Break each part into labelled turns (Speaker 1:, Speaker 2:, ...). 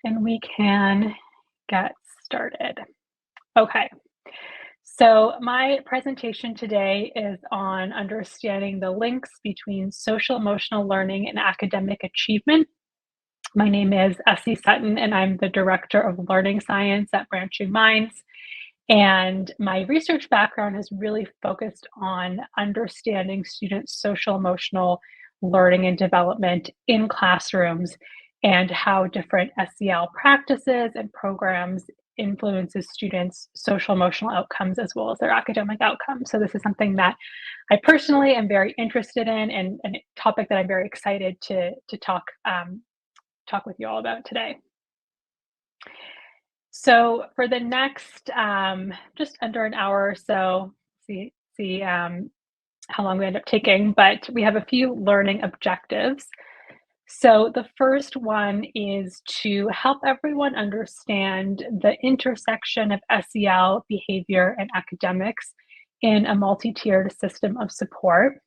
Speaker 1: And we can get started. Okay, so my presentation today is on understanding the links between social emotional learning and academic achievement. My name is Essie Sutton, and I'm the Director of Learning Science at Branching Minds. And my research background has really focused on understanding students' social emotional learning and development in classrooms and how different SEL practices and programs influences students' social emotional outcomes as well as their academic outcomes. So this is something that I personally am very interested in and a topic that I'm very excited to talk with you all about today. So for the next just under an hour or so, see how long we end up taking, but we have a few learning objectives. So the first one is to help everyone understand the intersection of SEL behavior and academics in a multi-tiered system of support.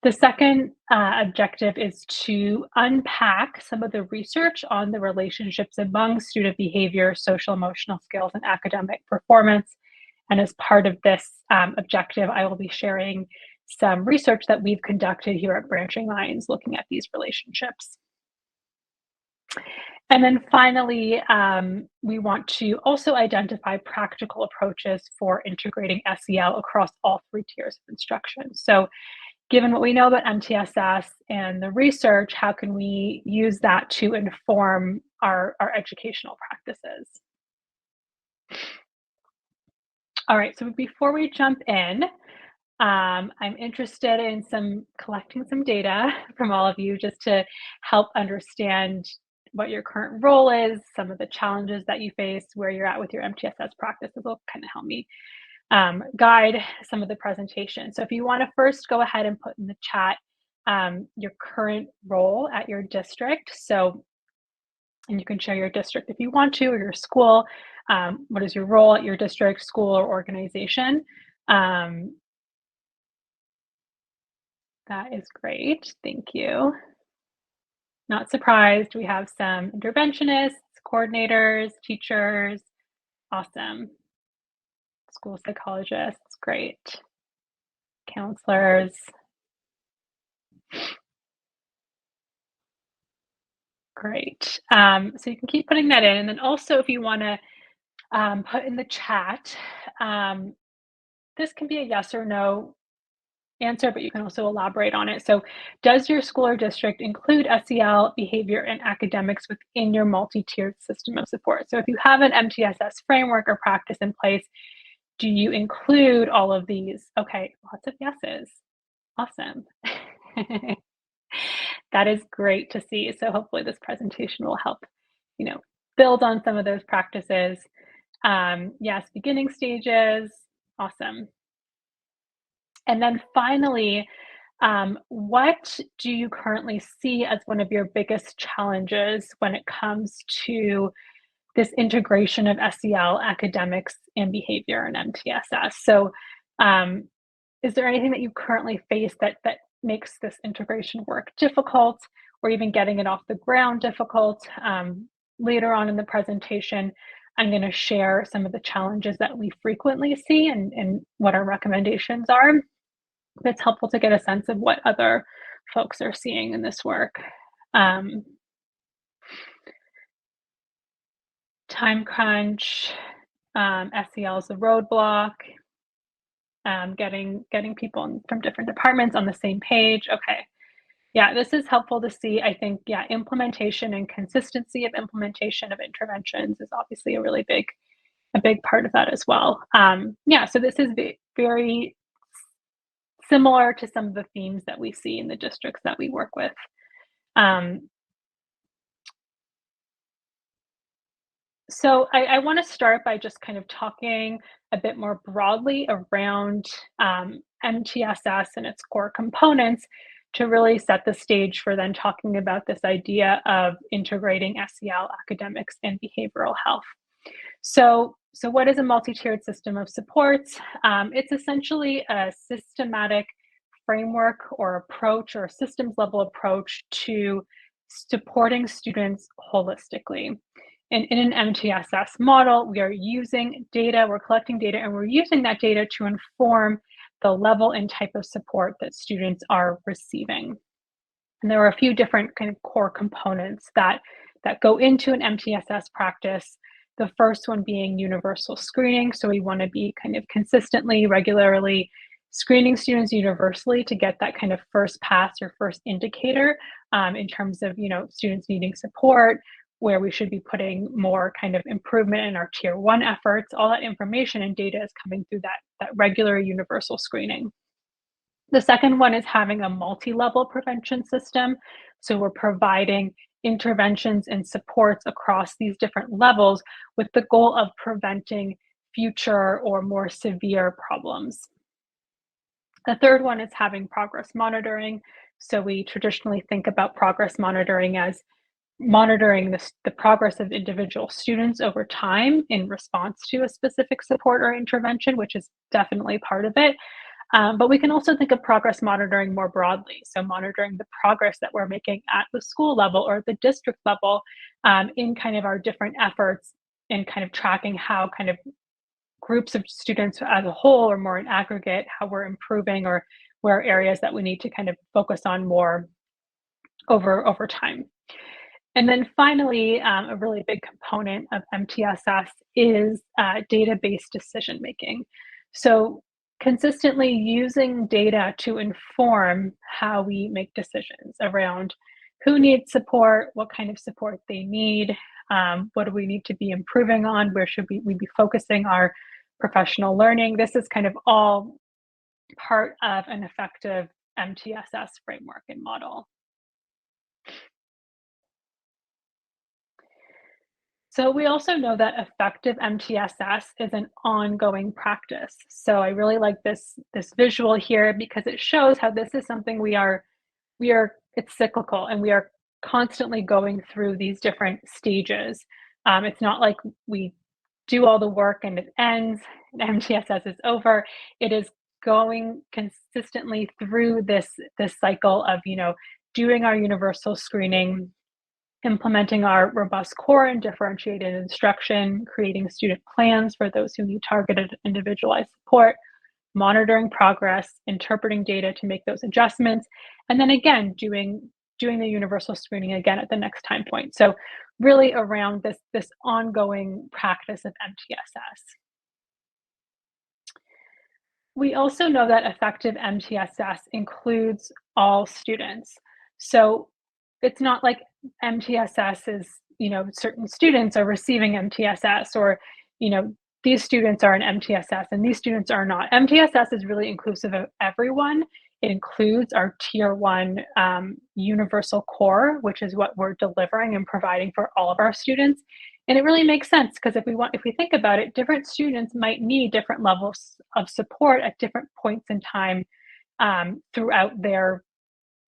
Speaker 1: The second objective is to unpack some of the research on the relationships among student behavior, social emotional skills, and academic performance. And as part of this objective, I will be sharing some research that we've conducted here at Branching Minds looking at these relationships. And then finally, we want to also identify practical approaches for integrating SEL across all three tiers of instruction. So given what we know about MTSS and the research, how can we use that to inform our educational practices? All right, so before we jump in, I'm interested in collecting some data from all of you just to help understand what your current role is, some of the challenges that you face, where you're at with your MTSS practices will kind of help me guide some of the presentation. So if you want to first go ahead and put in the chat your current role at your district. So, and you can share your district if you want to, or your school. What is your role at your district, school, or organization? That is great. Thank you. Not surprised. We have some interventionists, coordinators, teachers. Awesome. School psychologists. Great. Counselors. Great. So you can keep putting that in. And then also, if you want to put in the chat, this can be a yes or no answer, but you can also elaborate on it. So, does your school or district include SEL behavior and academics within your multi-tiered system of support? So, if you have an MTSS framework or practice in place, do you include all of these? Okay, lots of yeses. Awesome. That is great to see. So, hopefully, this presentation will help, you know, build on some of those practices. Yes, beginning stages. Awesome. And then finally, what do you currently see as one of your biggest challenges when it comes to this integration of SEL, academics, and behavior in MTSS? So, is there anything that you currently face that makes this integration work difficult, or even getting it off the ground difficult? Later on in the presentation, I'm going to share some of the challenges that we frequently see and what our recommendations are. It's helpful to get a sense of what other folks are seeing in this work. Um, Time crunch, SEL is a roadblock, getting people from different departments on the same page. Okay, yeah, this is helpful to see. I think, yeah, implementation and consistency of implementation of interventions is obviously a big part of that as well. Yeah, so this is very similar to some of the themes that we see in the districts that we work with. Um, so I want to start by just kind of talking a bit more broadly around MTSS and its core components to really set the stage for then talking about this idea of integrating SEL, academics, and behavioral health. So what is a multi-tiered system of supports? It's essentially a systematic framework or approach or systems level approach to supporting students holistically. And in an MTSS model, we are using data, we're collecting data, and we're using that data to inform the level and type of support that students are receiving. And there are a few different kind of core components that go into an MTSS practice. The first one being universal screening. So we want to be kind of consistently, regularly screening students universally to get that kind of first pass or first indicator in terms of, students needing support, where we should be putting more kind of improvement in our tier 1 efforts. All that information and data is coming through that regular universal screening. The second one is having a multi-level prevention system. So we're providing interventions and supports across these different levels with the goal of preventing future or more severe problems. The third one is having progress monitoring. So we traditionally think about progress monitoring as monitoring the progress of individual students over time in response to a specific support or intervention, which is definitely part of it. But we can also think of progress monitoring more broadly. So monitoring the progress that we're making at the school level or the district level in kind of our different efforts and kind of tracking how kind of groups of students as a whole or more in aggregate, how we're improving or where are areas that we need to kind of focus on more over time. And then finally, a really big component of MTSS is data-based decision making. So consistently using data to inform how we make decisions around who needs support, what kind of support they need, what do we need to be improving on, where should we be focusing our professional learning. This is kind of all part of an effective MTSS framework and model. So we also know that effective MTSS is an ongoing practice. So I really like this visual here because it shows how this is something it's cyclical and we are constantly going through these different stages. It's not like we do all the work and it ends, and MTSS is over. It is going consistently through this cycle of, doing our universal screening, implementing our robust core and differentiated instruction, creating student plans for those who need targeted individualized support, monitoring progress, interpreting data to make those adjustments, and then again, doing the universal screening again at the next time point. So really around this ongoing practice of MTSS. We also know that effective MTSS includes all students. So it's not like MTSS is, certain students are receiving MTSS or, these students are in MTSS and these students are not. MTSS is really inclusive of everyone. It includes our tier 1 universal core, which is what we're delivering and providing for all of our students. And it really makes sense because if we think about it, different students might need different levels of support at different points in time throughout their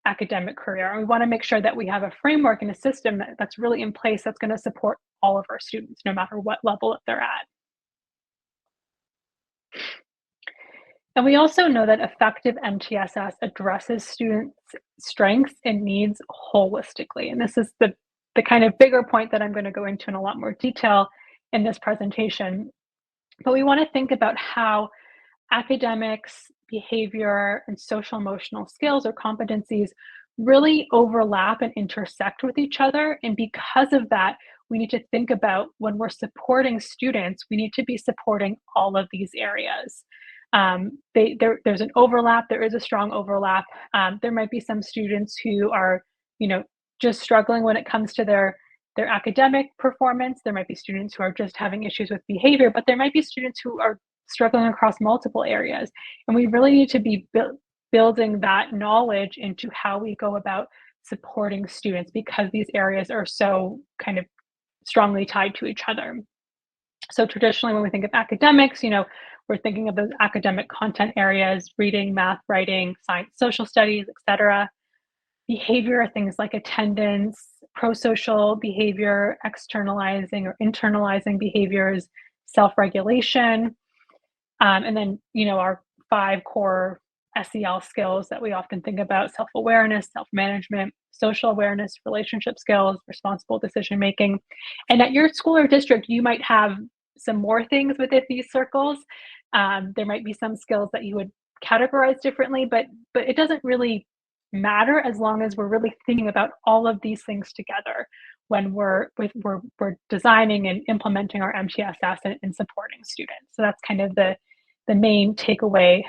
Speaker 1: academic career. And we want to make sure that we have a framework and a system that's really in place that's going to support all of our students, no matter what level that they're at. And we also know that effective MTSS addresses students' strengths and needs holistically. And this is the kind of bigger point that I'm going to go into in a lot more detail in this presentation. But we want to think about how academics, behavior, and social emotional skills or competencies really overlap and intersect with each other. And because of that, we need to think about when we're supporting students, we need to be supporting all of these areas. There's an overlap, there is a strong overlap. There might be some students who are, just struggling when it comes to their academic performance. There might be students who are just having issues with behavior, but there might be students who are struggling across multiple areas. And we really need to be building that knowledge into how we go about supporting students because these areas are so kind of strongly tied to each other. So traditionally, when we think of academics, we're thinking of those academic content areas, reading, math, writing, science, social studies, etc. Behavior, things like attendance, pro-social behavior, externalizing or internalizing behaviors, self-regulation, and then, our 5 core SEL skills that we often think about: self-awareness, self-management, social awareness, relationship skills, responsible decision making. And at your school or district, you might have some more things within these circles. There might be some skills that you would categorize differently, but it doesn't really matter as long as we're really thinking about all of these things together when we're designing and implementing our MTSS and supporting students. So that's kind of the main takeaway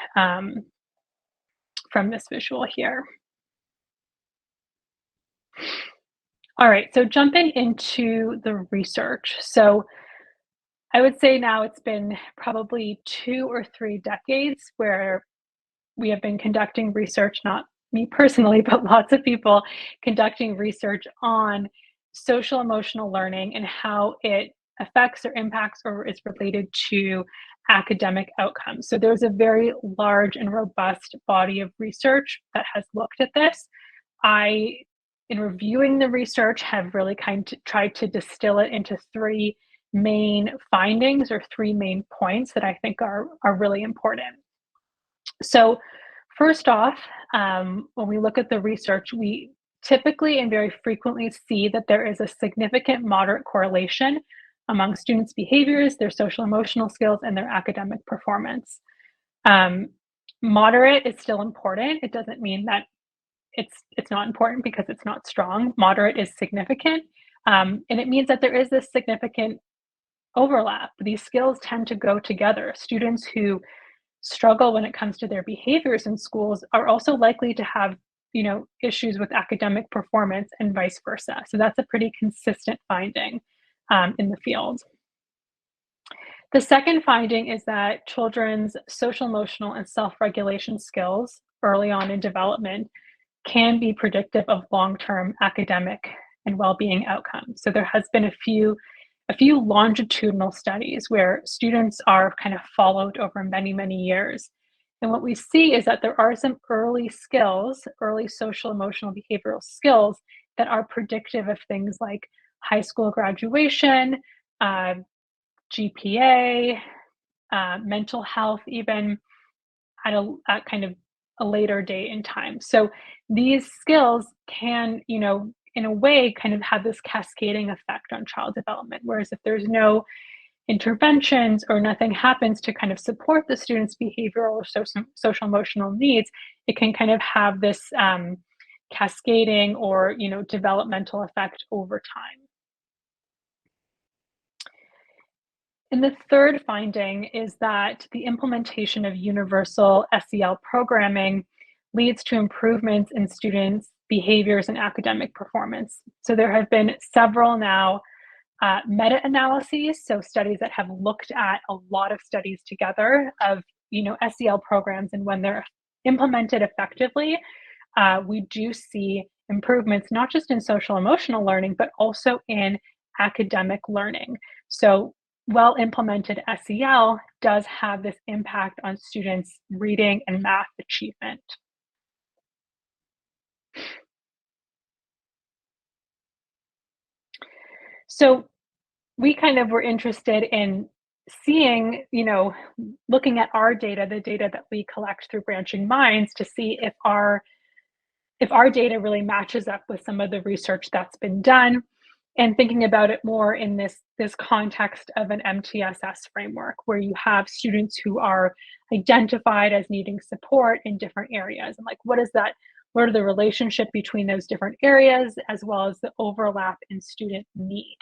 Speaker 1: from this visual here. All right, so jumping into the research. So I would say now it's been probably 2 or 3 decades where we have been conducting research, not me personally, but lots of people conducting research on social emotional learning and how it affects or impacts or is related to academic outcomes. So there's a very large and robust body of research that has looked at this. I, in reviewing the research, have really kind of tried to distill it into 3 main findings or 3 main points that I think are really important. So first off, when we look at the research, we typically and very frequently see that there is a significant moderate correlation among students' behaviors, their social emotional skills, and their academic performance. Um, Moderate is still important. It doesn't mean that it's not important because it's not strong. Moderate is significant, and it means that there is this significant overlap. These skills tend to go together. Students who struggle when it comes to their behaviors in schools are also likely to have, issues with academic performance and vice versa. So that's a pretty consistent finding in the field. The second finding is that children's social, emotional, and self-regulation skills early on in development can be predictive of long-term academic and well-being outcomes. So there has been a few longitudinal studies where students are kind of followed over many, many years. And what we see is that there are some early skills, early social, emotional, behavioral skills that are predictive of things like high school graduation, uh, GPA, mental health, even at kind of a later date in time. So these skills can, in a way, kind of have this cascading effect on child development. Whereas if there's no interventions or nothing happens to kind of support the student's behavioral or social emotional needs, it can kind of have this cascading or developmental effect over time. And the third finding is that the implementation of universal SEL programming leads to improvements in students' behaviors and academic performance. So there have been several now meta-analyses, so studies that have looked at a lot of studies together of SEL programs, and when they're implemented effectively, we do see improvements not just in social emotional learning, but also in academic learning. So well implemented SEL does have this impact on students' reading and math achievement. So we kind of were interested in seeing, looking at our data, the data that we collect through Branching Minds, to see if our data really matches up with some of the research that's been done, and thinking about it more in this context of an MTSS framework where you have students who are identified as needing support in different areas, and like what are the relationship between those different areas as well as the overlap in student need.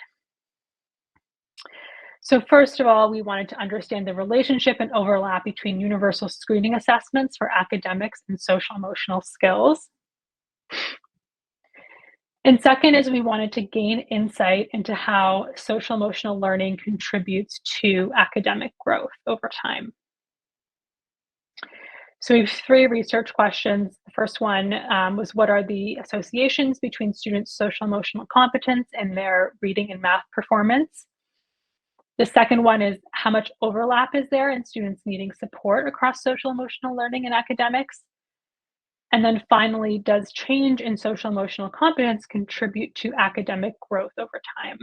Speaker 1: So first of all, we wanted to understand the relationship and overlap between universal screening assessments for academics and social emotional skills. And second is we wanted to gain insight into how social emotional learning contributes to academic growth over time. So we have 3 research questions. The first one was, what are the associations between students' social emotional competence and their reading and math performance? The second one is, how much overlap is there in students needing support across social emotional learning and academics? And then finally, does change in social emotional competence contribute to academic growth over time?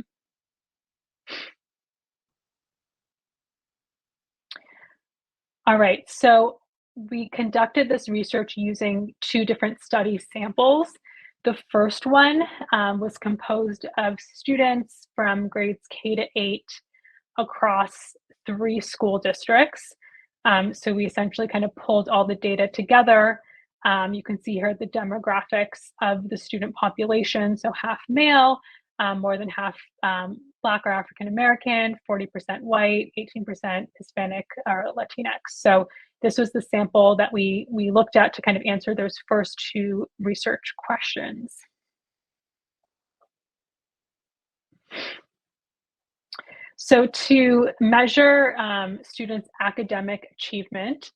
Speaker 1: All right, so we conducted this research using two different study samples. The first one was composed of students from grades K to 8 across 3 school districts. So we essentially kind of pulled all the data together. You can see here the demographics of the student population. So half male, more than half Black or African American, 40% white, 18% Hispanic or Latinx. So this was the sample that we looked at to kind of answer those first two research questions. So to measure students' academic achievement,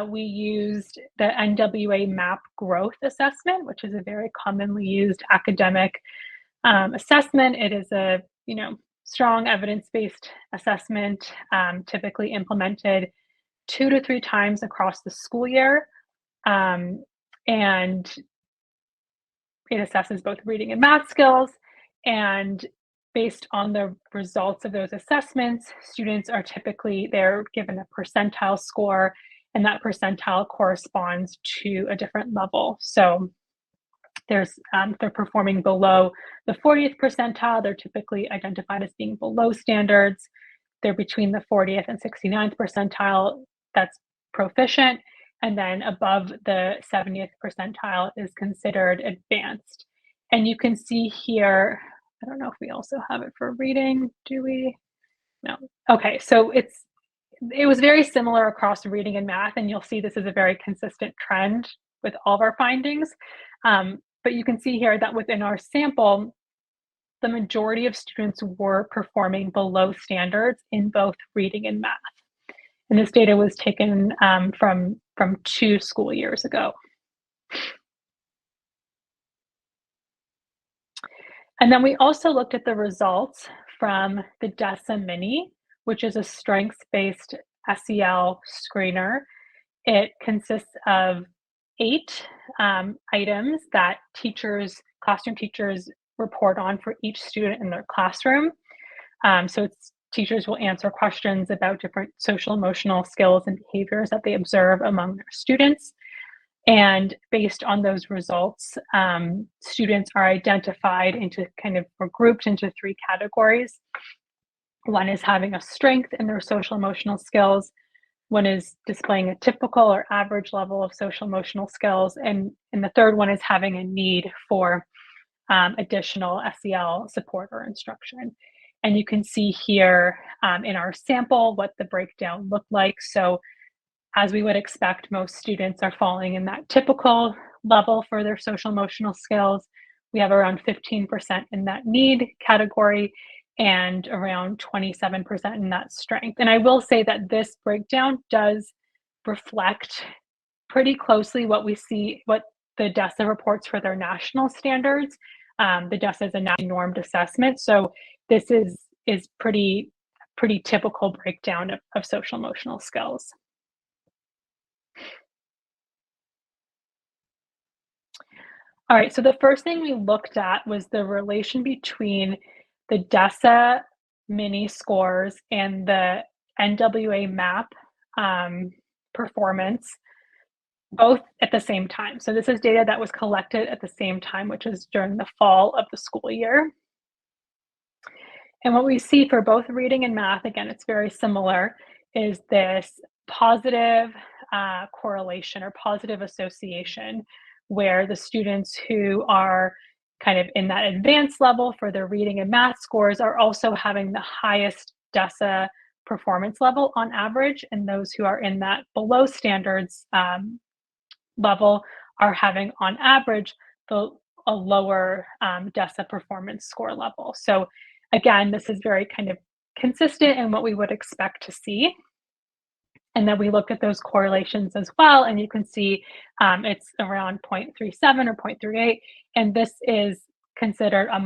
Speaker 1: we used the NWA MAP growth assessment, which is a very commonly used academic assessment. It is a strong evidence-based assessment, typically implemented 2 to 3 times across the school year, and it assesses both reading and math skills. And based on the results of those assessments, students are they're given a percentile score, and that percentile corresponds to a different level. So they're performing below the 40th percentile. They're typically identified as being below standards. They're between the 40th and 69th percentile. That's proficient. And then above the 70th percentile is considered advanced. And you can see here, I don't know if we also have it for reading. Do we? No. Okay, so it was very similar across reading and math, and you'll see this is a very consistent trend with all of our findings. But you can see here that within our sample, the majority of students were performing below standards in both reading and math. And this data was taken from 2 school years ago. And then we also looked at the results from the DESA Mini, which is a strengths-based SEL screener. It consists of 8 items that classroom teachers report on for each student in their classroom. So teachers will answer questions about different social emotional skills and behaviors that they observe among their students. And based on those results, students are identified or grouped into 3 categories. One is having a strength in their social emotional skills. One is displaying a typical or average level of social emotional skills. And the third one is having a need for additional SEL support or instruction. And you can see here in our sample what the breakdown looked like. So as we would expect, most students are falling in that typical level for their social emotional skills. We have around 15% in that need category and around 27% in that strength. And I will say that this breakdown does reflect pretty closely what the DESA reports for their national standards. The DESA is a nationally normed assessment, so this is pretty typical breakdown of social emotional skills. All right, so the first thing we looked at was the relation between the DESA mini scores and the NWA MAP performance, both at the same time. So this is data that was collected at the same time, which is during the fall of the school year. And what we see for both reading and math, again, it's very similar, is this positive correlation or positive association, where the students who are kind of in that advanced level for their reading and math scores are also having the highest DESA performance level on average, and those who are in that below standards level are having on average a lower DESA performance score level. So again, this is very kind of consistent in what we would expect to see. And then we looked at those correlations as well, and you can see it's around 0.37 or 0.38, and this is considered a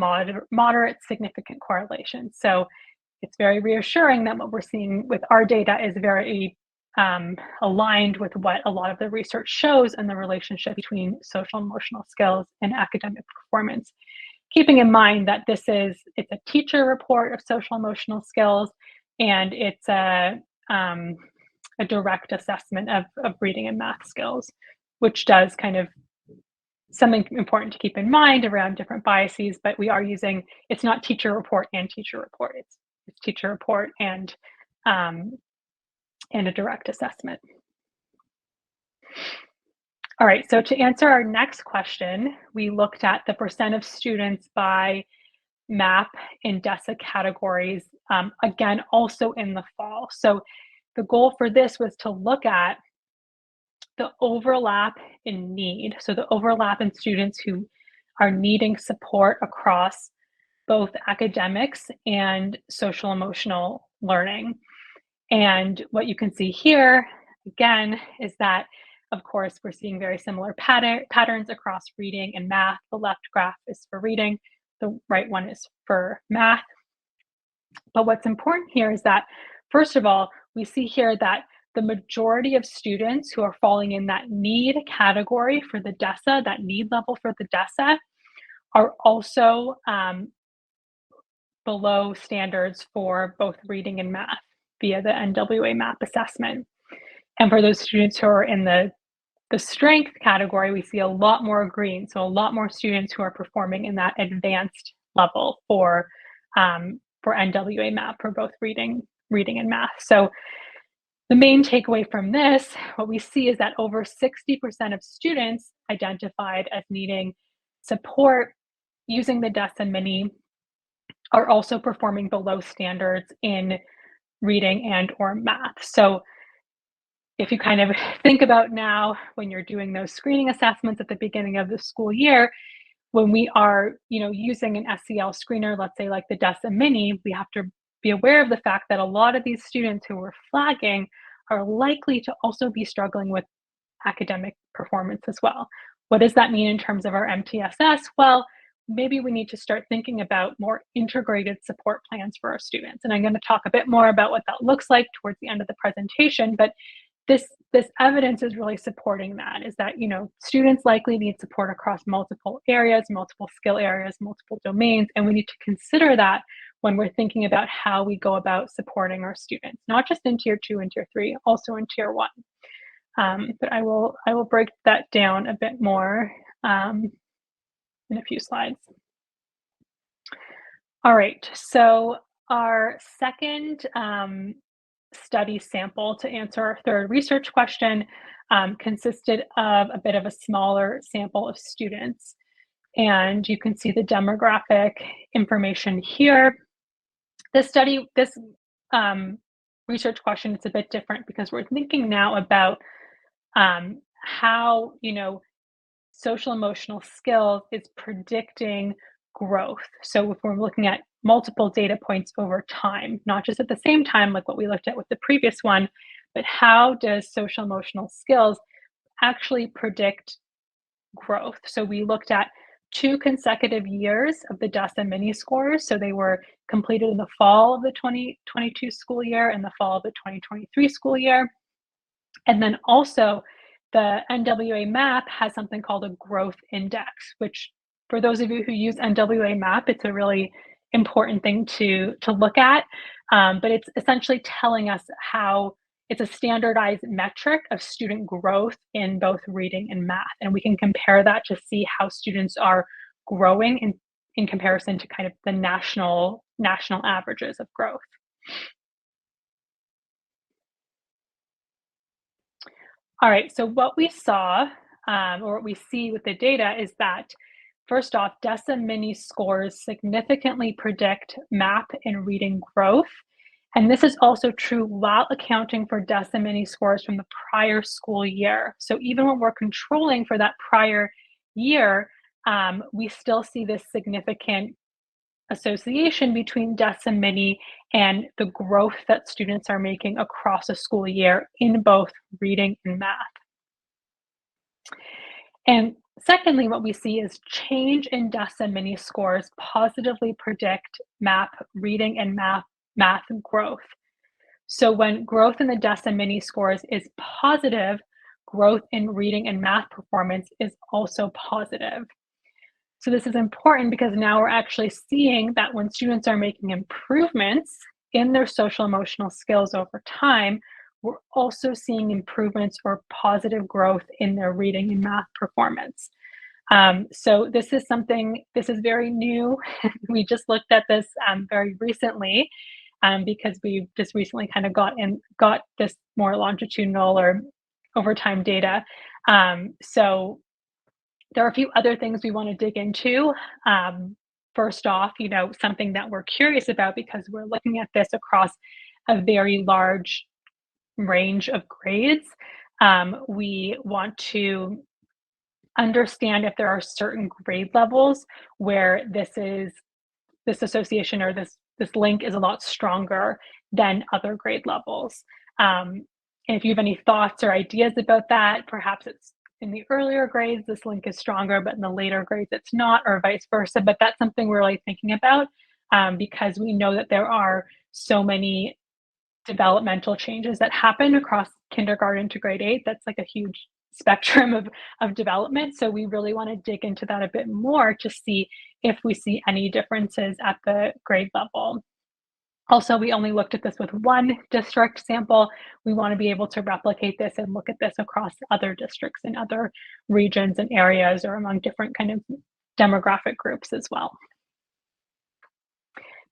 Speaker 1: moderate significant correlation. So it's very reassuring that what we're seeing with our data is very aligned with what a lot of the research shows and the relationship between social emotional skills and academic performance. Keeping in mind that it's a teacher report of social emotional skills, and it's a a direct assessment of reading and math skills, which does kind of something important to keep in mind around different biases, but we are using, it's not teacher report and teacher report. It's teacher report um, and a direct assessment. All right, so to answer our next question, we looked at the percent of students by MAP and DESA categories, again, also in the fall. So the goal for this was to look at the overlap in need. So the overlap in students who are needing support across both academics and social emotional learning. And what you can see here, again, is that, of course, we're seeing very similar patterns across reading and math. The left graph is for reading, the right one is for math. But what's important here is that, first of all, we see here that the majority of students who are falling in that need category for the DESA, that need level for the DESA, are also below standards for both reading and math via the NWA MAP assessment. And for those students who are in the strength category, we see a lot more green. So a lot more students who are performing in that advanced level for NWA MAP for both reading and math. So the main takeaway from this, what we see is that over 60% of students identified as needing support using the DESA Mini are also performing below standards in reading and or math. So if you kind of think about now when you're doing those screening assessments at the beginning of the school year, when we are, using an SEL screener, let's say like the DESA Mini, we have to be aware of the fact that a lot of these students who we're flagging are likely to also be struggling with academic performance as well. What does that mean in terms of our MTSS? Well, maybe we need to start thinking about more integrated support plans for our students. And I'm going to talk a bit more about what that looks like towards the end of the presentation, but this evidence is really supporting that, is that, students likely need support across multiple areas, multiple skill areas, multiple domains, and we need to consider that when we're thinking about how we go about supporting our students, not just in Tier 2 and Tier 3, also in Tier 1. But I will break that down a bit more in a few slides. All right, so our second study sample to answer our third research question consisted of a bit of a smaller sample of students. And you can see the demographic information here. This research question is a bit different because we're thinking now about how, social emotional skills is predicting growth. So if we're looking at multiple data points over time, not just at the same time like what we looked at with the previous one, but how does social emotional skills actually predict growth? So we looked at 2 consecutive years of the DESA Mini scores. So they were completed in the fall of the 2022 school year and the fall of the 2023 school year. And then also the NWA MAP has something called a growth index, which for those of you who use NWA MAP, it's a really important thing to look at. But it's essentially telling us how it's a standardized metric of student growth in both reading and math. And we can compare that to see how students are growing in comparison to kind of the national averages of growth. All right, so what we saw, or what we see with the data is that, first off, DESA Mini scores significantly predict MAP and reading growth. And this is also true while accounting for DESA Mini scores from the prior school year. So even when we're controlling for that prior year, we still see this significant association between DESA Mini and the growth that students are making across a school year in both reading and math. And secondly, what we see is change in DESA Mini scores positively predict MAP reading and math growth. So when growth in the DESA Mini scores is positive, growth in reading and math performance is also positive. So this is important because now we're actually seeing that when students are making improvements in their social emotional skills over time, we're also seeing improvements or positive growth in their reading and math performance. So this is very new. We just looked at this very recently because we just recently kind of got this more longitudinal or over time data. So there are a few other things we want to dig into. First off, something that we're curious about because we're looking at this across a very large range of grades. We want to understand if there are certain grade levels where this association or this link is a lot stronger than other grade levels. And if you have any thoughts or ideas about that, perhaps it's in the earlier grades, this link is stronger, but in the later grades, it's not, or vice versa. But that's something we're really thinking about because we know that there are so many developmental changes that happen across kindergarten to grade 8. That's like a huge spectrum of development. So we really want to dig into that a bit more to see if we see any differences at the grade level. Also, we only looked at this with one district sample. We want to be able to replicate this and look at this across other districts in other regions and areas or among different kind of demographic groups as well.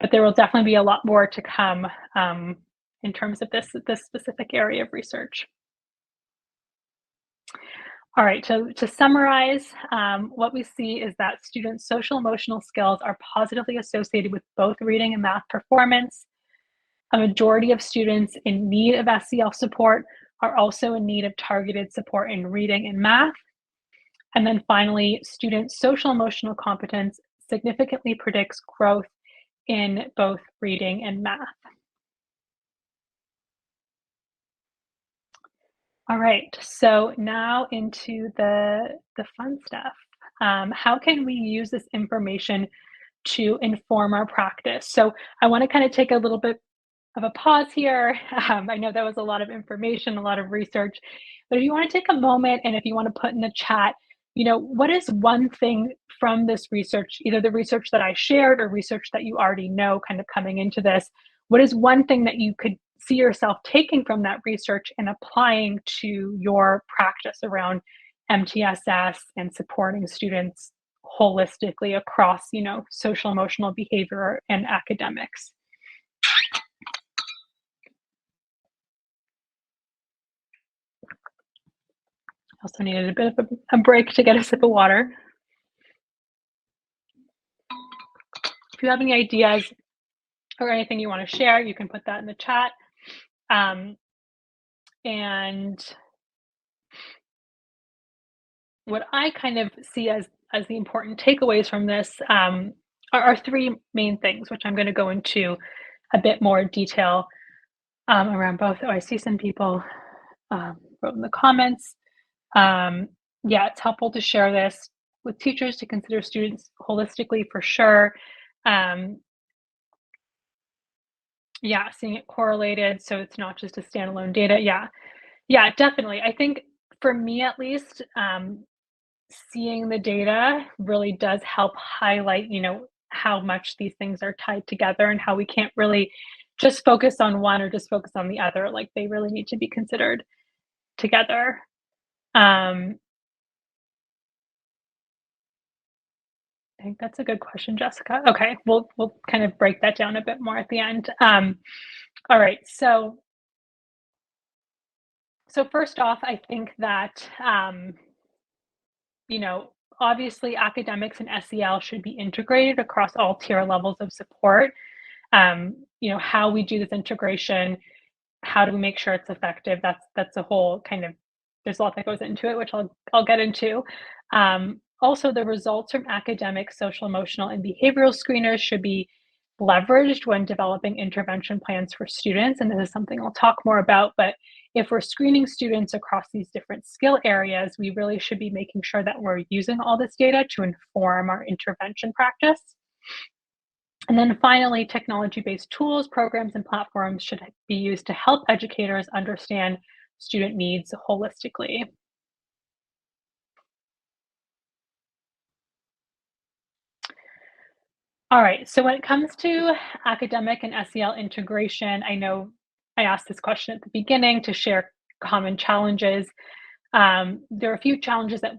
Speaker 1: But there will definitely be a lot more to come in terms of this specific area of research. All right, to summarize, what we see is that students' social emotional skills are positively associated with both reading and math performance. A majority of students in need of SEL support are also in need of targeted support in reading and math. And then finally, students' social emotional competence significantly predicts growth in both reading and math. All right, so now into the fun stuff. How can we use this information to inform our practice? So I want to kind of take a little bit of a pause here. I know that was a lot of information, a lot of research, but if you want to take a moment and if you want to put in the chat, what is one thing from this research, either the research that I shared or research that you already know kind of coming into this, what is one thing that you could see yourself taking from that research and applying to your practice around MTSS and supporting students holistically across, social emotional behavior and academics? Also needed a bit of a break to get a sip of water. If you have any ideas or anything you want to share, you can put that in the chat. And what I kind of see as the important takeaways from this are three main things, which I'm going to go into a bit more detail around both. Oh, I see some people wrote in the comments. Yeah, it's helpful to share this with teachers to consider students holistically for sure. Yeah, seeing it correlated so it's not just a standalone data. Yeah, definitely. I think for me at least, seeing the data really does help highlight, how much these things are tied together and how we can't really just focus on one or just focus on the other. Like they really need to be considered together. I think that's a good question, Jessica. Okay, we'll kind of break that down a bit more at the end. All right, so first off, I think that you know, obviously academics and SEL should be integrated across all tier levels of support. How we do this integration, how do we make sure it's effective? That's a whole kind of there's a lot that goes into it, which I'll get into. Also, the results from academic, social, emotional, and behavioral screeners should be leveraged when developing intervention plans for students. And this is something I'll talk more about, but if we're screening students across these different skill areas, we really should be making sure that we're using all this data to inform our intervention practice. And then finally, technology-based tools, programs, and platforms should be used to help educators understand student needs holistically. All right, so when it comes to academic and SEL integration, I know I asked this question at the beginning to share common challenges. There are a few challenges that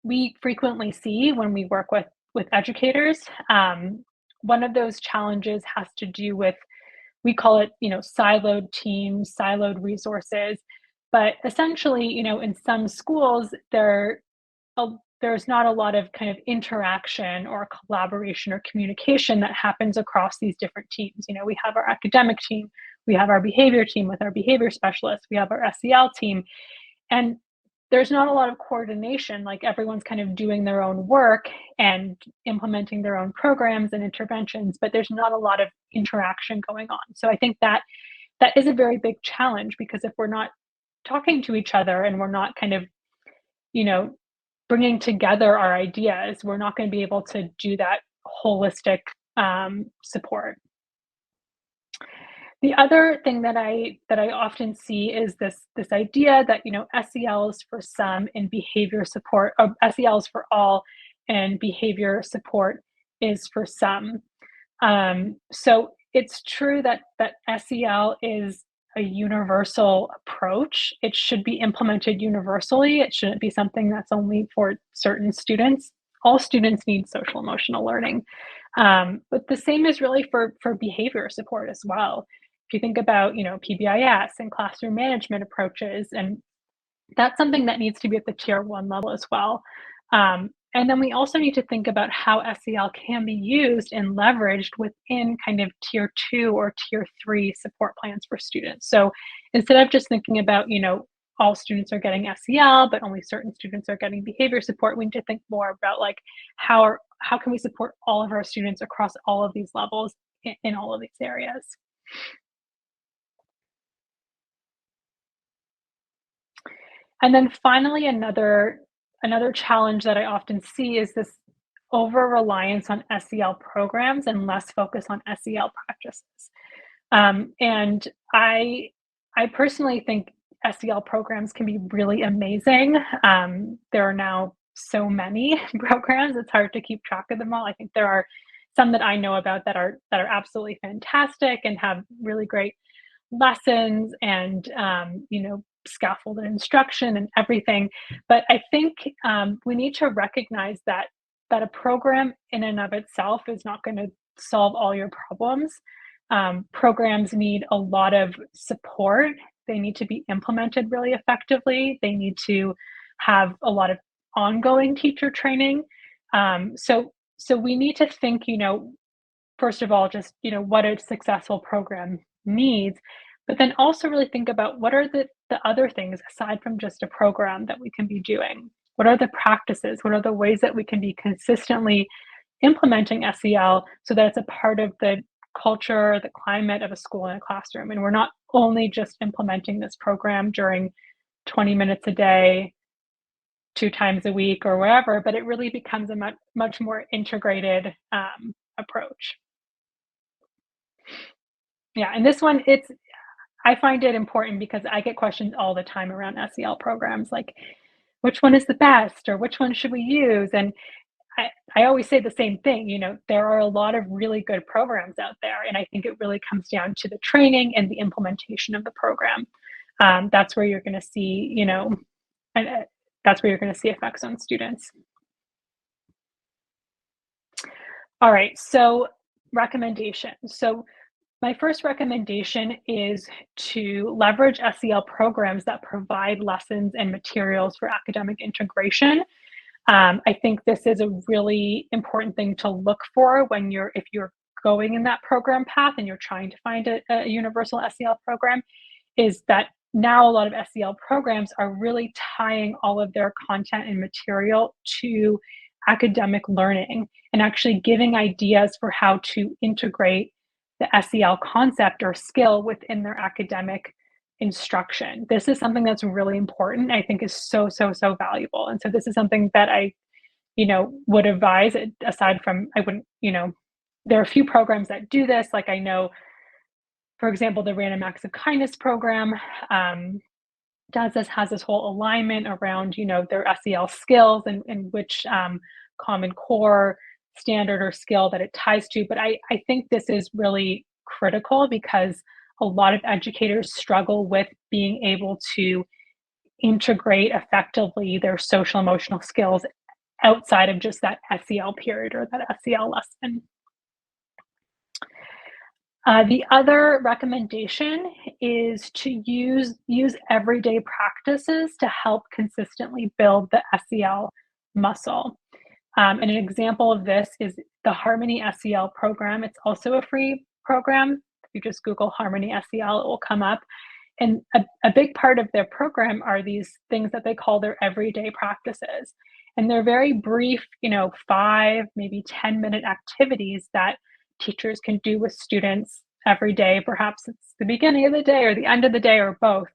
Speaker 1: we frequently see when we work with educators. One of those challenges has to do with, we call it, siloed teams, siloed resources. But essentially, in some schools, there's not a lot of kind of interaction or collaboration or communication that happens across these different teams. We have our academic team, we have our behavior team with our behavior specialists, we have our SEL team, and there's not a lot of coordination. Like, everyone's kind of doing their own work and implementing their own programs and interventions, but there's not a lot of interaction going on. So I think that is a very big challenge, because if we're not talking to each other and we're not kind of, you know, bringing together our ideas, we're not going to be able to do that holistic support. The other thing that I often see is this idea that, SEL is for some and behavior support, or SEL is for all and behavior support is for some. So it's true that SEL is a universal approach. It should be implemented universally. It shouldn't be something that's only for certain students. All students need social emotional learning. But the same is really for behavior support as well. If you think about, PBIS and classroom management approaches, and that's something that needs to be at the tier one level as well. And then we also need to think about how SEL can be used and leveraged within kind of tier two or tier three support plans for students. So instead of just thinking about, all students are getting SEL, but only certain students are getting behavior support, we need to think more about, like, how can we support all of our students across all of these levels in all of these areas. And then finally, another challenge that I often see is this over reliance on SEL programs and less focus on SEL practices. And I personally think SEL programs can be really amazing. There are now so many programs; it's hard to keep track of them all. I think there are some that I know about that are absolutely fantastic and have really great lessons and, scaffolded instruction and everything. But I think we need to recognize that a program in and of itself is not going to solve all your problems. Programs need a lot of support. They need to be implemented really effectively. They need to have a lot of ongoing teacher training. So we need to think, first of all, just, what a successful program needs, but then also really think about what are the other things aside from just a program that we can be doing. What are the practices? What are the ways that we can be consistently implementing SEL so that it's a part of the culture, the climate of a school and a classroom? And we're not only just implementing this program during 20 minutes a day, two times a week, or wherever, but it really becomes a much more integrated approach. Yeah, and this one, I find it important because I get questions all the time around SEL programs, like, which one is the best, or which one should we use? And I always say the same thing. There are a lot of really good programs out there, and I think it really comes down to the training and the implementation of the program. That's where you're going to see, and that's where you're going to see effects on students. All right, so recommendations. So my first recommendation is to leverage SEL programs that provide lessons and materials for academic integration. I think this is a really important thing to look for if you're going in that program path and you're trying to find a universal SEL program, is that now a lot of SEL programs are really tying all of their content and material to academic learning and actually giving ideas for how to integrate the SEL concept or skill within their academic instruction. This is something that's really important. I think is so, so, so valuable. And so this is something that I, would advise. Aside from, I wouldn't, there are a few programs that do this. Like, I know, for example, the Random Acts of Kindness program has this whole alignment around, their SEL skills and which common core standard or skill that it ties to. But I think this is really critical because a lot of educators struggle with being able to integrate effectively their social emotional skills outside of just that SEL period or that SEL lesson. The other recommendation is to use everyday practices to help consistently build the SEL muscle. And an example of this is the Harmony SEL program. It's also a free program. If you just Google Harmony SEL, it will come up. And a big part of their program are these things that they call their everyday practices. And they're very brief, 5, maybe 10-minute activities that teachers can do with students every day. Perhaps it's the beginning of the day or the end of the day or both.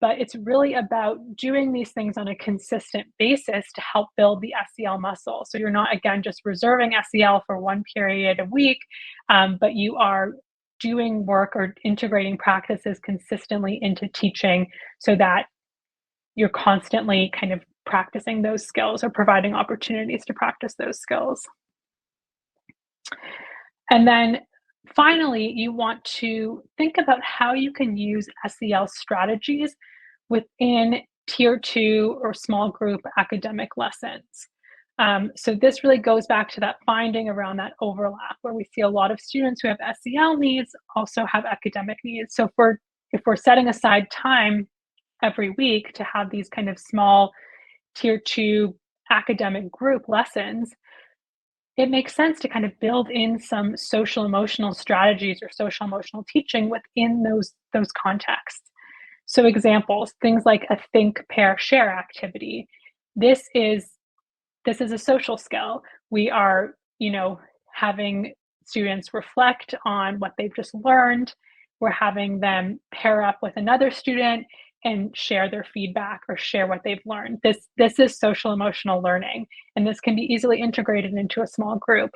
Speaker 1: But it's really about doing these things on a consistent basis to help build the SEL muscle. So you're not, again, just reserving SEL for one period a week, but you are doing work or integrating practices consistently into teaching so that you're constantly kind of practicing those skills or providing opportunities to practice those skills. And then finally, you want to think about how you can use SEL strategies within tier 2 or small group academic lessons. So this really goes back to that finding around that overlap where we see a lot of students who have SEL needs also have academic needs. So if we're setting aside time every week to have these kind of small tier 2 academic group lessons, it makes sense to kind of build in some social emotional strategies or social emotional teaching within those contexts. So examples, things like a think, pair, share activity. This is a social skill. We are, having students reflect on what they've just learned. We're having them pair up with another student and share their feedback or share what they've learned. This is social emotional learning, and this can be easily integrated into a small group.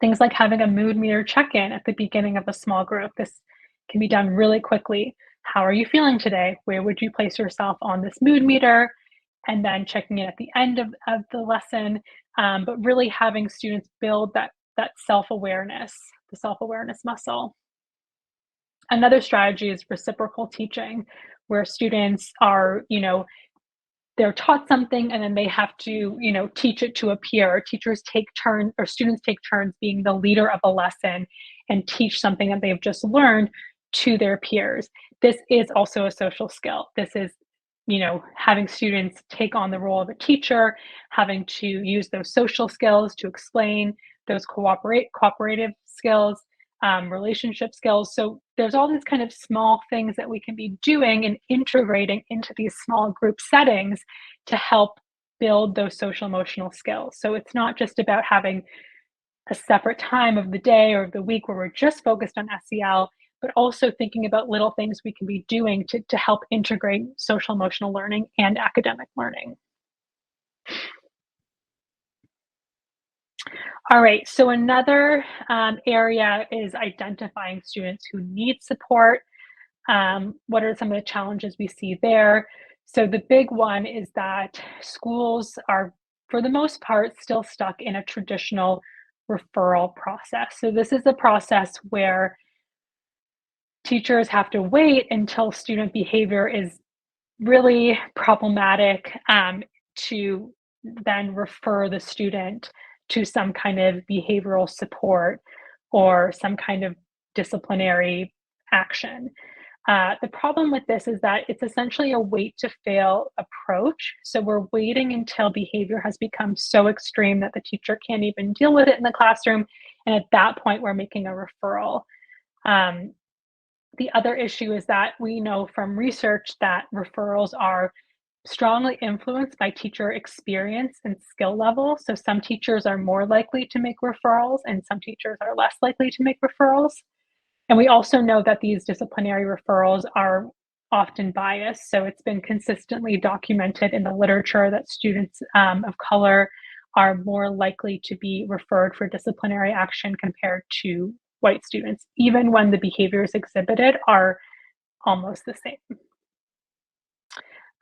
Speaker 1: Things like having a mood meter check-in at the beginning of a small group. This can be done really quickly. How are you feeling today? Where would you place yourself on this mood meter? And then checking in at the end of the lesson, but really having students build that self-awareness, the self-awareness muscle. Another strategy is reciprocal teaching, where students are, they're taught something and then they have to, teach it to a peer. Teachers take turns or students take turns being the leader of a lesson and teach something that they've just learned to their peers. This is also a social skill. This is, having students take on the role of a teacher, having to use those social skills to explain, those cooperative skills, relationship skills. So there's all these kind of small things that we can be doing and integrating into these small group settings to help build those social emotional skills. So it's not just about having a separate time of the day or of the week where we're just focused on SEL, but also thinking about little things we can be doing to help integrate social emotional learning and academic learning. All right, so another area is identifying students who need support. What are some of the challenges we see there? So the big one is that schools are, for the most part, still stuck in a traditional referral process. So this is a process where teachers have to wait until student behavior is really problematic to then refer the student to some kind of behavioral support or some kind of disciplinary action. The problem with this is that it's essentially a wait to fail approach. So we're waiting until behavior has become so extreme that the teacher can't even deal with it in the classroom. And at that point, we're making a referral. The other issue is that we know from research that referrals are strongly influenced by teacher experience and skill level. So some teachers are more likely to make referrals and some teachers are less likely to make referrals. And we also know that these disciplinary referrals are often biased. So it's been consistently documented in the literature that students of color are more likely to be referred for disciplinary action compared to white students, even when the behaviors exhibited are almost the same.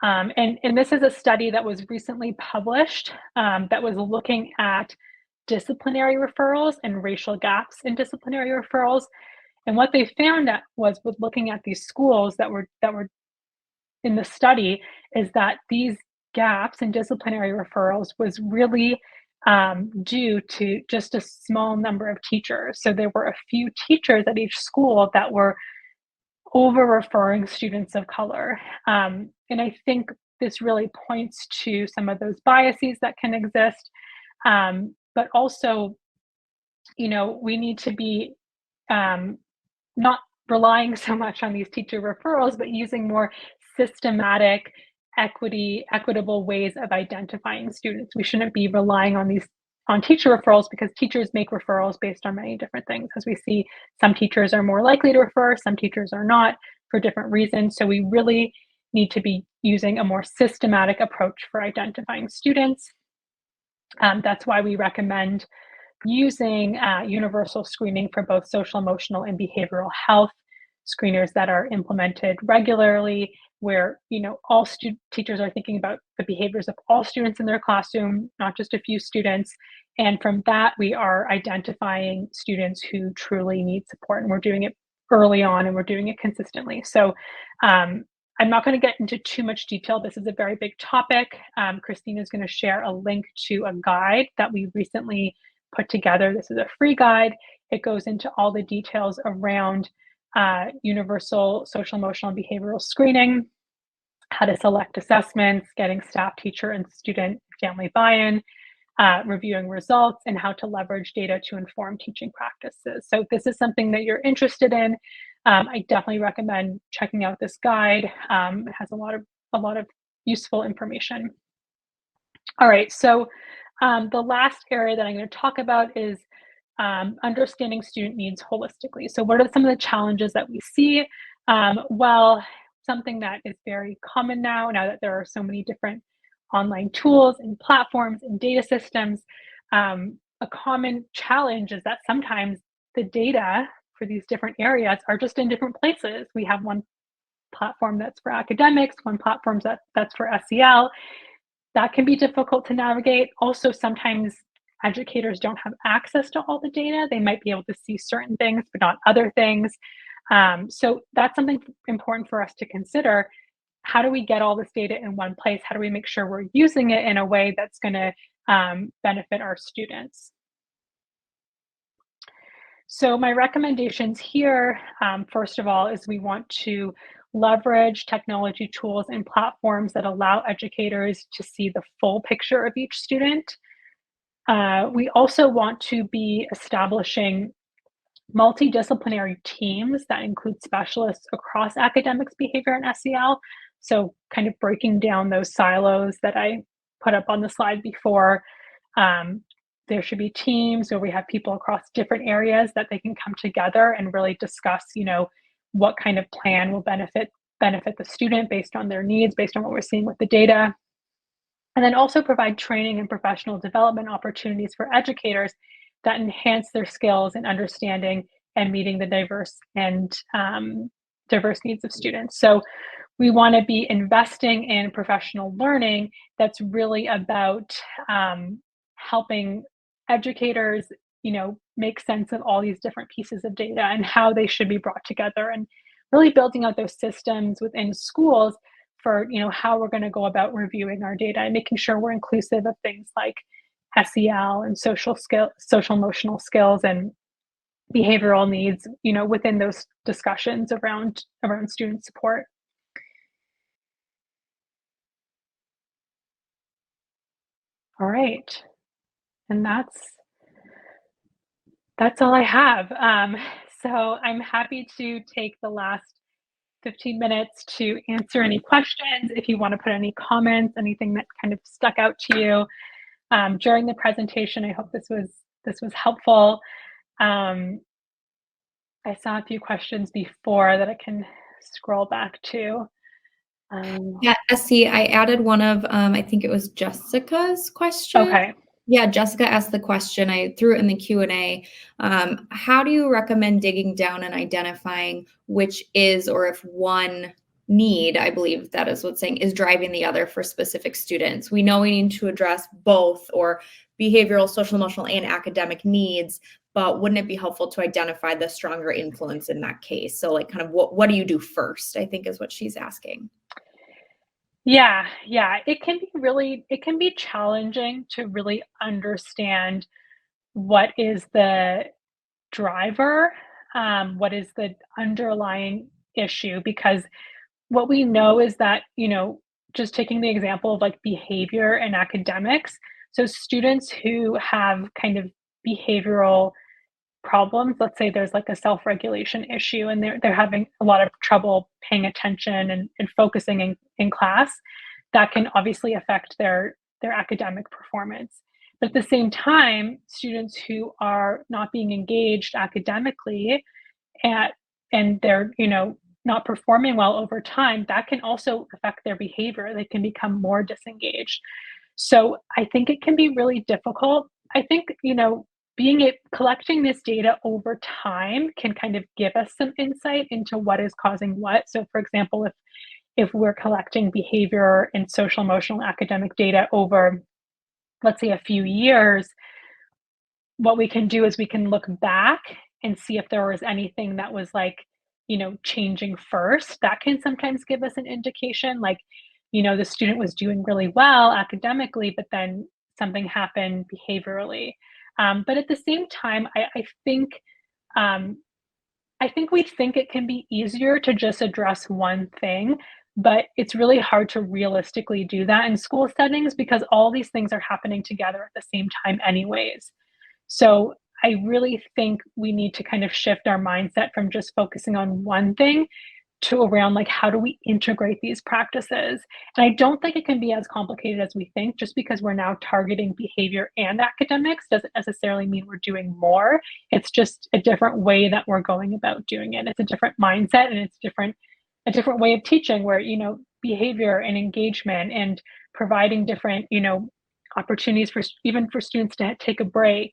Speaker 1: And this is a study that was recently published that was looking at disciplinary referrals and racial gaps in disciplinary referrals. And what they found out was with looking at these schools that were in the study is that these gaps in disciplinary referrals was really due to just a small number of teachers. So there were a few teachers at each school that were over referring students of color. And I think this really points to some of those biases that can exist. But also, we need to be um, not relying so much on these teacher referrals, but using more systematic, equitable ways of identifying students. We shouldn't be relying on teacher referrals because teachers make referrals based on many different things. As we see, some teachers are more likely to refer, some teachers are not for different reasons. So we really need to be using a more systematic approach for identifying students. That's why we recommend using universal screening for both social, emotional, and behavioral health screeners that are implemented regularly, where all teachers are thinking about the behaviors of all students in their classroom, not just a few students. And from that, we are identifying students who truly need support, and we're doing it early on, and we're doing it consistently. So I'm not going to get into too much detail. This is a very big topic. Christine is going to share a link to a guide that we recently put together. This is a free guide. It goes into all the details around universal social, emotional, and behavioral screening, how to select assessments, getting staff, teacher, and student family buy-in, reviewing results, and how to leverage data to inform teaching practices. So if this is something that you're interested in, I definitely recommend checking out this guide. It has a lot of useful information. All right, so the last area that I'm going to talk about is understanding student needs holistically. So what are some of the challenges that we see? Well, something that is very common now that there are so many different online tools and platforms and data systems, a common challenge is that sometimes the data for these different areas are just in different places. We have one platform that's for academics, one platform that's for SEL. That can be difficult to navigate. Also, sometimes educators don't have access to all the data. They might be able to see certain things, but not other things. So that's something important for us to consider. How do we get all this data in one place? How do we make sure we're using it in a way that's going to benefit our students? So my recommendations here, first of all, is we want to leverage technology tools and platforms that allow educators to see the full picture of each student. We also want to be establishing multidisciplinary teams that include specialists across academics, behavior, and SEL. So kind of breaking down those silos that I put up on the slide before. There should be teams where we have people across different areas that they can come together and really discuss, what kind of plan will benefit the student based on their needs, based on what we're seeing with the data. And then also provide training and professional development opportunities for educators that enhance their skills in understanding and meeting the diverse needs of students. So we want to be investing in professional learning that's really about helping educators, make sense of all these different pieces of data and how they should be brought together, and really building out those systems within schools for how we're going to go about reviewing our data and making sure we're inclusive of things like SEL and social emotional skills and behavioral needs, within those discussions around student support. All right, and that's all I have. So I'm happy to take the last 15 minutes to answer any questions. If you want to put any comments, anything that kind of stuck out to you during the presentation, I hope this was helpful. I saw a few questions before that I can scroll back to.
Speaker 2: Yeah, Essie, I added one of, I think it was Jessica's question.
Speaker 1: Okay.
Speaker 2: Yeah, Jessica asked the question. I threw it in the Q&A. How do you recommend digging down and identifying which is, or if one need, I believe that is what's saying, is driving the other for specific students? We know we need to address both, or behavioral, social, emotional, and academic needs, but wouldn't it be helpful to identify the stronger influence in that case? So like kind of what do you do first, I think is what she's asking.
Speaker 1: Yeah, yeah. It can be challenging to really understand what is the driver, what is the underlying issue, because what we know is that, just taking the example of like behavior and academics, so students who have kind of behavioral problems, let's say there's like a self-regulation issue and they're having a lot of trouble paying attention and focusing in class, that can obviously affect their academic performance. But at the same time, students who are not being engaged academically at and they're, not performing well over time, that can also affect their behavior. They can become more disengaged. So I think it can be really difficult. I think, collecting this data over time can kind of give us some insight into what is causing what. So for example, if we're collecting behavior and social emotional academic data over, let's say, a few years, what we can do is we can look back and see if there was anything that was like, changing first. That can sometimes give us an indication, like, the student was doing really well academically, but then something happened behaviorally. But at the same time, um, I think we think it can be easier to just address one thing, but it's really hard to realistically do that in school settings because all these things are happening together at the same time, anyways. So I really think we need to kind of shift our mindset from just focusing on one thing to around like how do we integrate these practices. And I don't think it can be as complicated as we think. Just because we're now targeting behavior and academics doesn't necessarily mean we're doing more. It's just a different way that we're going about doing it. It's a different mindset and it's a different way of teaching where, behavior and engagement and providing different, opportunities for even for students to take a break.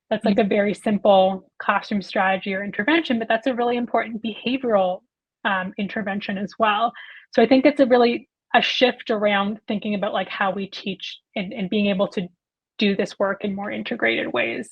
Speaker 1: That's like a very simple classroom strategy or intervention, but that's a really important behavioral intervention as well. So I think it's a shift around thinking about like how we teach and being able to do this work in more integrated ways.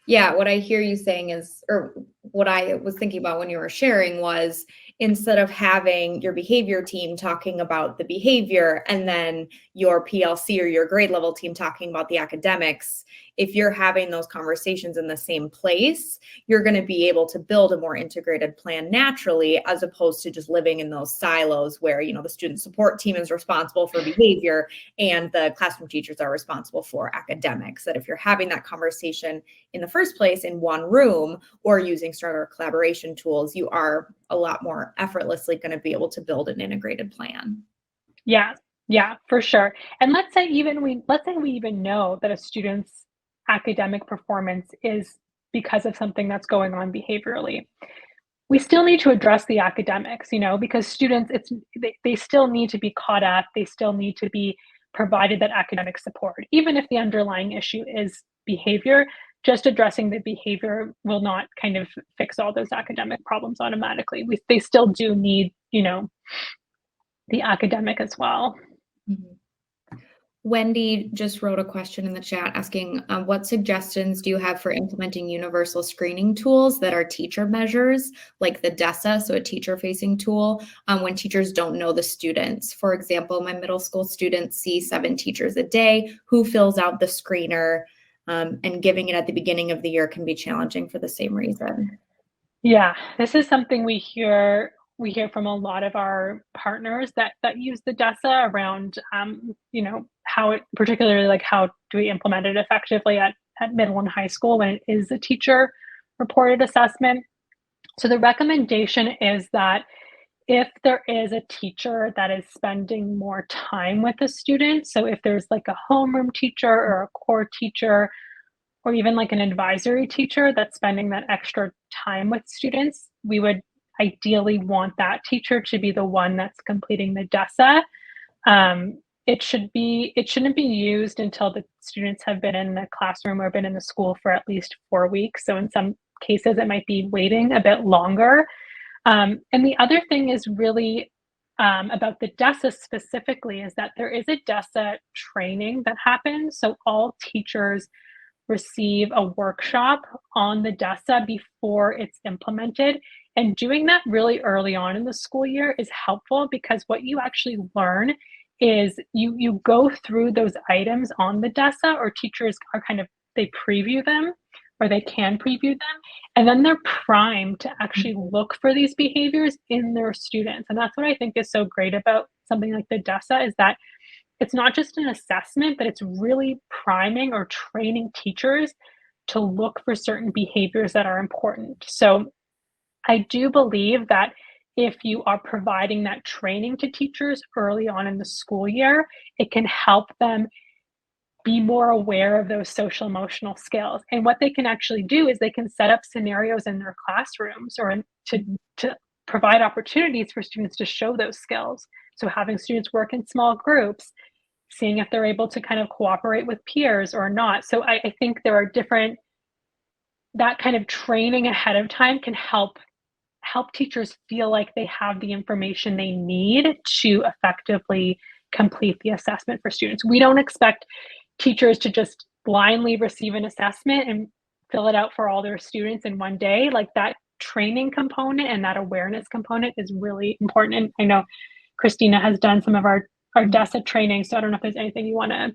Speaker 2: Yeah, what I hear you saying is, or what I was thinking about when you were sharing was instead of having your behavior team talking about the behavior and then your PLC or your grade level team talking about the academics, if you're having those conversations in the same place, you're going to be able to build a more integrated plan naturally, as opposed to just living in those silos where, the student support team is responsible for behavior and the classroom teachers are responsible for academics. That if you're having that conversation in the first place in one room or using stronger collaboration tools, you are a lot more effortlessly going to be able to build an integrated plan.
Speaker 1: Yeah, yeah, for sure. And let's say we even know that a student's academic performance is because of something that's going on behaviorally. We still need to address the academics, because students, they still need to be caught up. They still need to be provided that academic support, even if the underlying issue is behavior. Just addressing the behavior will not kind of fix all those academic problems automatically. They still do need, the academic as well.
Speaker 2: Mhm. Wendy just wrote a question in the chat asking, what suggestions do you have for implementing universal screening tools that are teacher measures, like the DESA, so a teacher-facing tool, when teachers don't know the students? For example, my middle school students see 7 teachers a day. Who fills out the screener? And giving it at the beginning of the year can be challenging for the same reason.
Speaker 1: Yeah, this is something we hear from a lot of our partners that use the DESA around, how it particularly like how do we implement it effectively at middle and high school when it is a teacher reported assessment. So the recommendation is that if there is a teacher that is spending more time with the student, so if there's like a homeroom teacher or a core teacher or even like an advisory teacher that's spending that extra time with students, we would ideally want that teacher to be the one that's completing the DESA. It shouldn't be used until the students have been in the classroom or been in the school for at least 4 weeks. So in some cases, it might be waiting a bit longer. And the other thing is really about the DESA specifically is that there is a DESA training that happens. So all teachers receive a workshop on the DESA before it's implemented. And doing that really early on in the school year is helpful because what you actually learn is you go through those items on the DESA, or teachers are kind of, they preview them, or they can preview them, and then they're primed to actually look for these behaviors in their students. And that's what I think is so great about something like the DESA, is that it's not just an assessment, but it's really priming or training teachers to look for certain behaviors that are important. So I do believe that if you are providing that training to teachers early on in the school year, it can help them be more aware of those social emotional skills. And what they can actually do is they can set up scenarios in their classrooms, or to provide opportunities for students to show those skills. So having students work in small groups, seeing if they're able to kind of cooperate with peers or not. So I think there are different, that kind of training ahead of time can help teachers feel like they have the information they need to effectively complete the assessment for students. We don't expect teachers to just blindly receive an assessment and fill it out for all their students in one day. Like, that training component and that awareness component is really important. And I know Christina has done some of our DESA training, so I don't know if there's anything you want to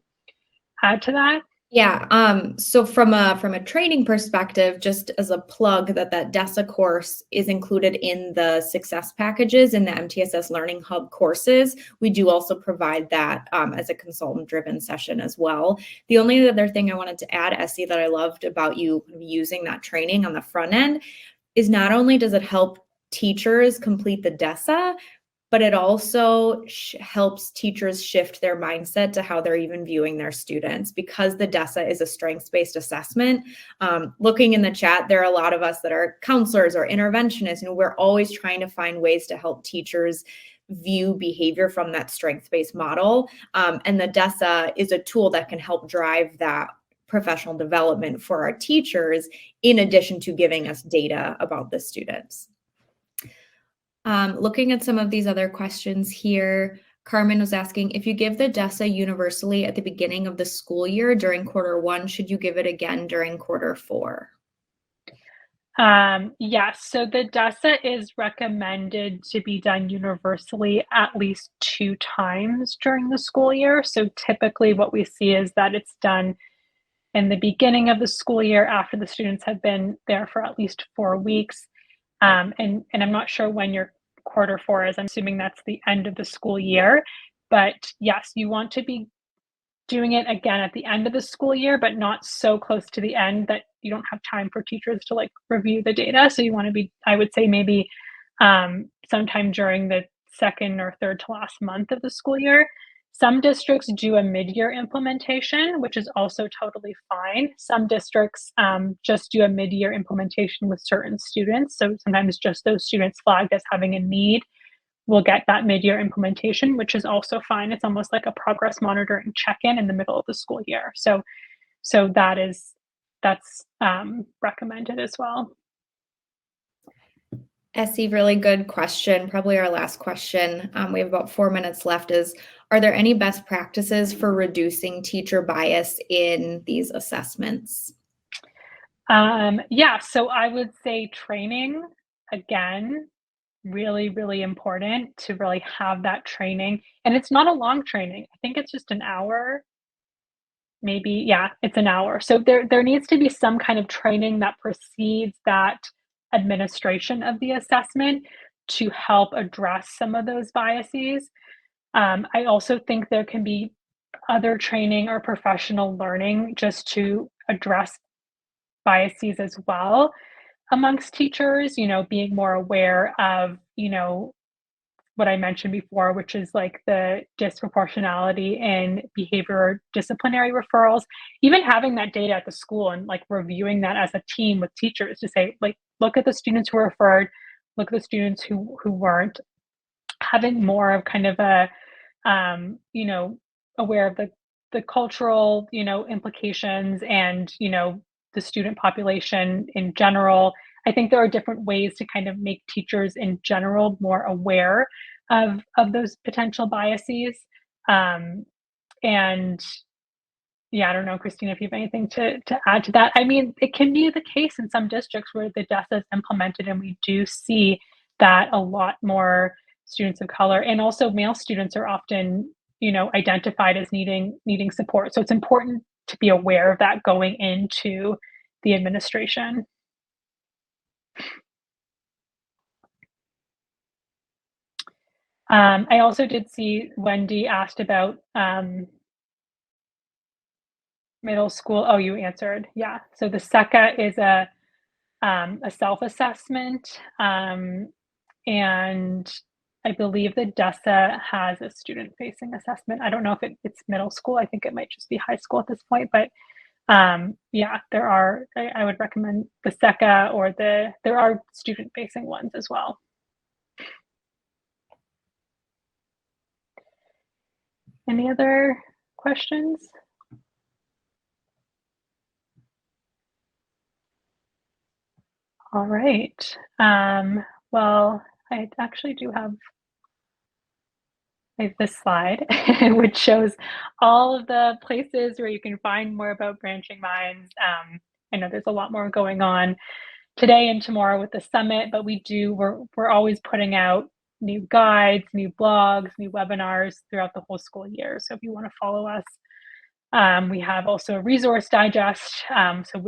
Speaker 1: add to that.
Speaker 2: Yeah. So from a training perspective, just as a plug, that DESA course is included in the success packages in the MTSS Learning Hub courses. We do also provide that as a consultant-driven session as well. The only other thing I wanted to add, Essie, that I loved about you using that training on the front end is not only does it help teachers complete the DESA, but it also helps teachers shift their mindset to how they're even viewing their students, because the DESA is a strengths-based assessment. Looking in the chat, there are a lot of us that are counselors or interventionists, and we're always trying to find ways to help teachers view behavior from that strengths-based model. And the DESA is a tool that can help drive that professional development for our teachers, in addition to giving us data about the students. Looking at some of these other questions here, Carmen was asking, if you give the DESA universally at the beginning of the school year during Q1, should you give it again during Q4?
Speaker 1: Yes, so the DESA is recommended to be done universally at least 2 times during the school year. So typically what we see is that it's done in the beginning of the school year after the students have been there for at least 4 weeks. And I'm not sure when your Q4 is. I'm assuming that's the end of the school year. But yes, you want to be doing it again at the end of the school year, but not so close to the end that you don't have time for teachers to like review the data. So you want to be, I would say, maybe sometime during the second or third to last month of the school year. Some districts do a mid-year implementation, which is also totally fine. Some districts just do a mid-year implementation with certain students. So sometimes just those students flagged as having a need will get that mid-year implementation, which is also fine. It's almost like a progress monitoring check-in in the middle of the school year. So that's recommended as well.
Speaker 2: Essie, really good question. Probably our last question. We have about 4 minutes left. Are there any best practices for reducing teacher bias in these assessments?
Speaker 1: Yeah, so I would say training, again, really, really important to really have that training. And it's not a long training. I think it's just an hour, maybe. Yeah, it's an hour. So there needs to be some kind of training that precedes that administration of the assessment to help address some of those biases. I also think there can be other training or professional learning just to address biases as well amongst teachers, being more aware of, what I mentioned before, which is like the disproportionality in behavior or disciplinary referrals. Even having that data at the school and like reviewing that as a team with teachers to say, like, look at the students who were referred, look at the students who weren't. Having more of kind of a, aware of the cultural, implications and, the student population in general. I think there are different ways to kind of make teachers in general more aware of those potential biases. And Yeah, I don't know, Christina, if you have anything to add to that. I mean, it can be the case in some districts where the DESA is implemented, and we do see that a lot more students of color and also male students are often, identified as needing support. So it's important to be aware of that going into the administration. I also did see Wendy asked about middle school. Oh, you answered. Yeah. So the SECA is a self-assessment, and I believe the DESA has a student-facing assessment. I don't know if it's middle school. I think it might just be high school at this point, but yeah, there are. I would recommend the SECA or there are student-facing ones as well. Any other questions? All right. Well, I actually do have this slide, which shows all of the places where you can find more about Branching Minds. I know there's a lot more going on today and tomorrow with the summit, but we're always putting out new guides, new blogs, new webinars throughout the whole school year. So if you want to follow us, we have also a resource digest. So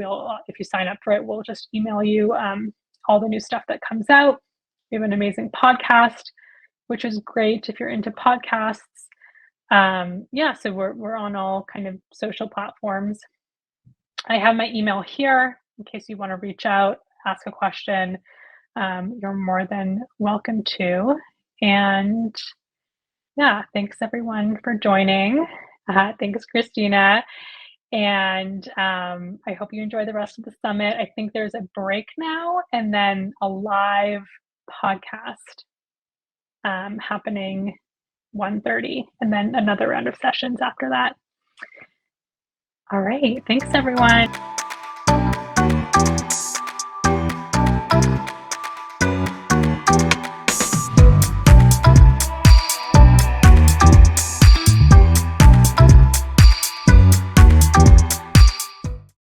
Speaker 1: if you sign up for it, we'll just email you all the new stuff that comes out. We have an amazing podcast, which is great if you're into podcasts. Yeah, so we're on all kind of social platforms. I have my email here in case you want to reach out, ask a question. You're more than welcome to. And yeah, thanks everyone for joining. Thanks, Christina. And I hope you enjoy the rest of the summit. I think there's a break now and then a live podcast happening 1:30 and then another round of sessions after that. All right. Thanks, everyone.